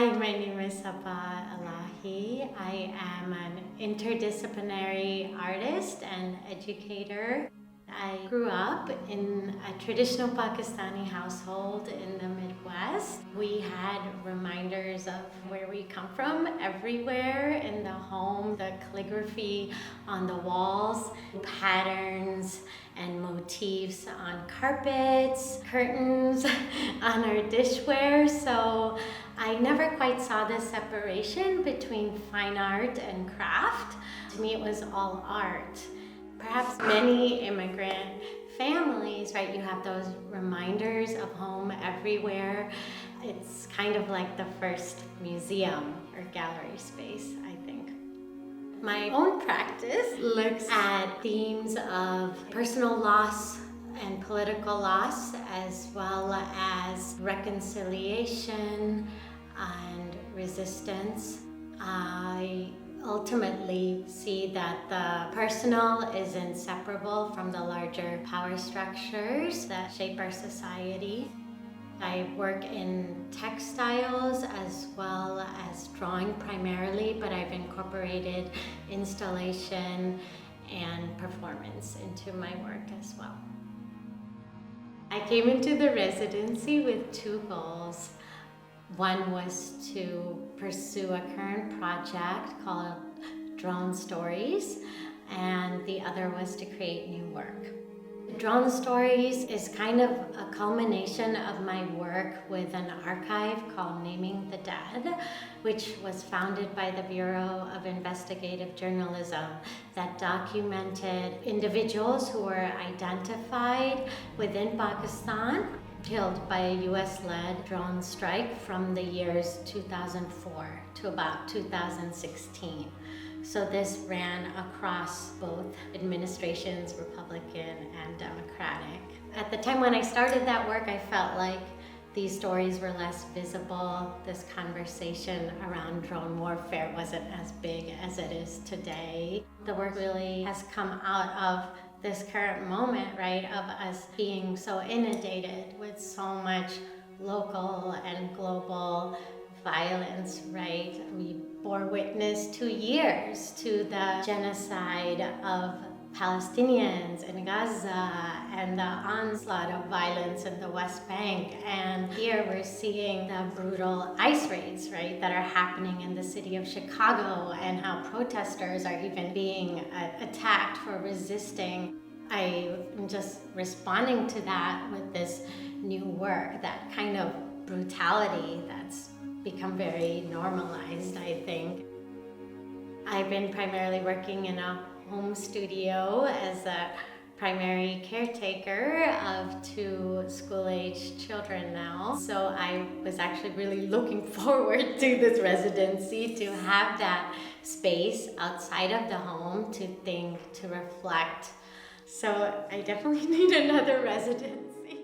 Hi, my name is Sabba Elahi. I am an interdisciplinary artist and educator. I grew up in a traditional Pakistani household in the Midwest. We had reminders of where we come from everywhere in the home, the calligraphy on the walls, patterns and motifs on carpets, curtains, on our dishware. So I never quite saw the separation between fine art and craft. To me, it was all art. Perhaps many immigrant families, right, you have those reminders of home everywhere. It's kind of like the first museum or gallery space, I think. My own practice looks at themes of personal loss and political loss, as well as reconciliation and resistance. I ultimately see that the personal is inseparable from the larger power structures that shape our society. I work in textiles as well as drawing primarily, but I've incorporated installation and performance into my work as well. I came into the residency with two goals. One was to pursue a current project called Drone Stories, and the other was to create new work. Drone Stories is kind of a culmination of my work with an archive called Naming the Dead, which was founded by the Bureau of Investigative Journalism that documented individuals who were identified within Pakistan killed by a US-led drone strike from the years 2004 to about 2016. So this ran across both administrations, Republican and Democratic. At the time when I started that work, I felt like these stories were less visible. This conversation around drone warfare wasn't as big as it is today. The work really has come out of this current moment, right, of us being so inundated with so much local and global violence, right? We bore witness 2 years to the genocide of Palestinians in Gaza and the onslaught of violence in the West Bank. And here we're seeing the brutal ICE raids, right, that are happening in the city of Chicago, and how protesters are even being attacked for resisting. I'm just responding to that with this new work, that kind of brutality that's become very normalized, I think. I've been primarily working in a home studio as a primary caretaker of 2 school-aged children now. So I was actually really looking forward to this residency, to have that space outside of the home to think, to reflect. So I definitely need another residency.